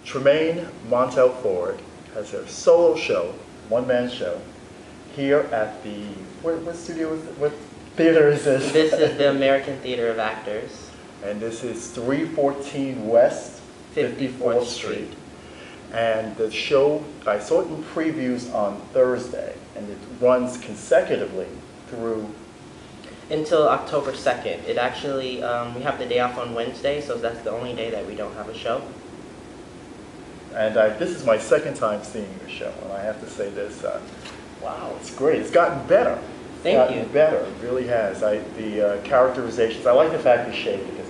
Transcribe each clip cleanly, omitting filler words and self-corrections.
Tramaine Montell Ford has a solo show, one-man show, here at the, what studio is it? What theater is this? This is the American Theater of Actors. And this is 314 West 54th Street. And the show, I saw it in previews on Thursday, and it runs consecutively through Until October 2nd. It actually, we have the day off on Wednesday, so that's the only day that we don't have a show. And this is my second time seeing your show, and I have to say this, wow, it's great. It's gotten better. Thank you. Better, it really has. The characterizations, I like the fact you shaved because,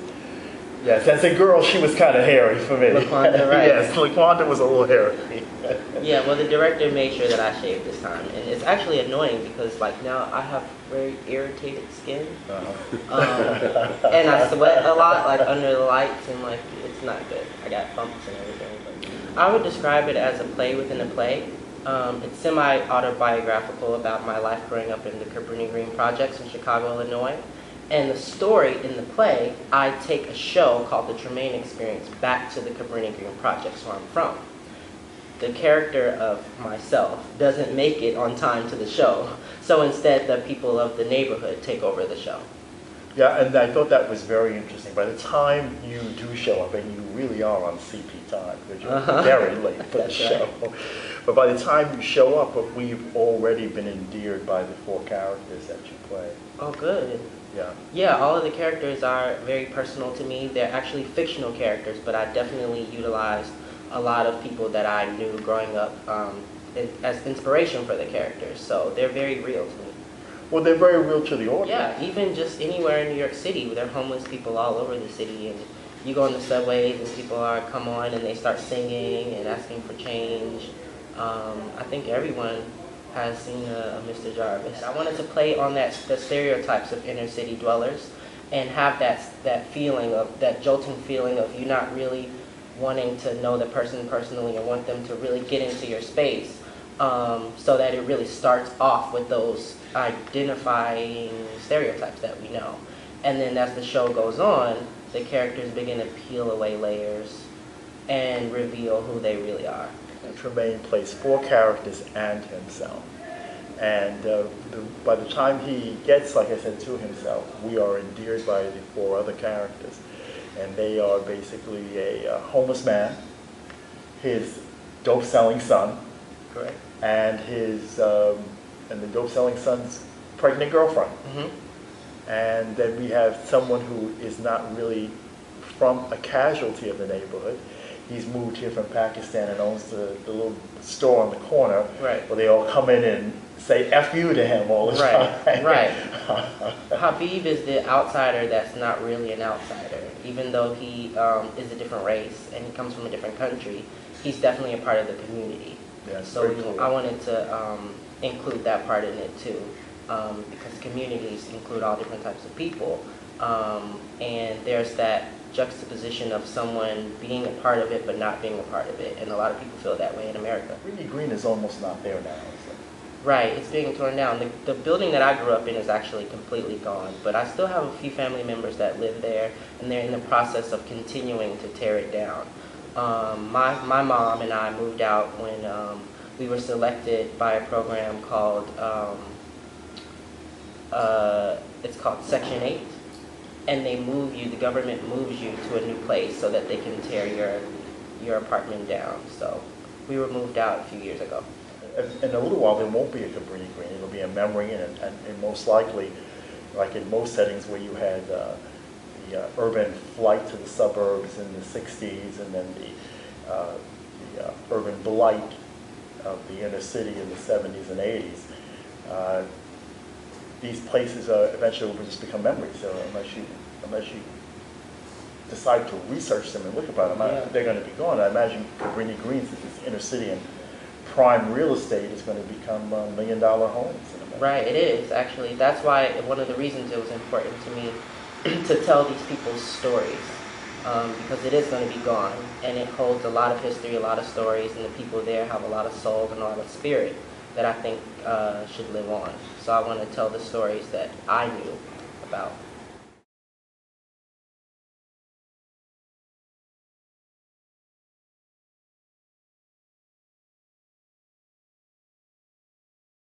yes, as a girl, she was kind of hairy for me. LaQuanda, right. Yes, LaQuanda was a little hairy. Yeah, well, the director made sure that I shaved this time, and it's actually annoying because, like, now I have very irritated skin, and I sweat a lot, like, under the lights, and, like, it's not good. I got bumps and everything. But I would describe it as a play within a play. It's semi-autobiographical about my life growing up in the Cabrini-Green projects in Chicago, Illinois. And the story in the play, I take a show called the Tramaine Experience back to the Cabrini-Green projects where I'm from. The character of myself doesn't make it on time to the show, so instead the people of the neighborhood take over the show. Yeah, and I thought that was very interesting. By the time you do show up, and you really are on CP time, because you're very late for the show, right. But by the time you show up, we've already been endeared by the four characters that you play. Oh, good. Yeah. Yeah, all of the characters are very personal to me. They're actually fictional characters, but I definitely utilized a lot of people that I knew growing up as inspiration for the characters. So they're very real to me. Well, they're very real to the audience. Yeah, even just anywhere in New York City, there are homeless people all over the city, and you go on the subways and people come on and they start singing and asking for change. I think everyone has seen a Mr. Jarvis. I wanted to play on the stereotypes of inner city dwellers and have that feeling of, that jolting feeling of you not really wanting to know the person personally and want them to really get into your space, so that it really starts off with those identifying stereotypes that we know. And then as the show goes on, the characters begin to peel away layers and reveal who they really are. Tramaine plays four characters and himself. And by the time he gets, like I said, to himself, we are endeared by the four other characters. And they are basically a homeless man, his dope-selling son, correct, and and the dope-selling son's pregnant girlfriend. Mm-hmm. And then we have someone who is not really from a casualty of the neighborhood. He's moved here from Pakistan and owns the little store on the corner, right, where they all come in and say F you to him all the time. Right. Habib is the outsider that's not really an outsider. Even though he is a different race and he comes from a different country, he's definitely a part of the community. Yeah, so cool. I wanted to include that part in it too, because communities include all different types of people, and there's that juxtaposition of someone being a part of it but not being a part of it, and a lot of people feel that way in America. Cabrini-Green is almost not there now. So. Right, it's being torn down. The building that I grew up in is actually completely gone, but I still have a few family members that live there, and they're in the process of continuing to tear it down. My mom and I moved out when we were selected by a program called, it's called Section 8, and they move you, the government moves you to a new place so that they can tear your apartment down. So we were moved out a few years ago. In a little while, there won't be a Cabrini-Green. It'll be a memory, and most likely, like in most settings where you had the urban flight to the suburbs in the 60s, and then the urban blight of the inner city in the 70s and 80s, these places eventually will just become memories. So unless you decide to research them and look about them, they're going to be gone. I imagine Cabrini-Green, since it's inner city and prime real estate, is going to become $1 million homes. Right, it is actually. That's why one of the reasons it was important to me to tell these people's stories, because it is going to be gone, and it holds a lot of history, a lot of stories, and the people there have a lot of soul and a lot of spirit that I think should live on. So I want to tell the stories that I knew about.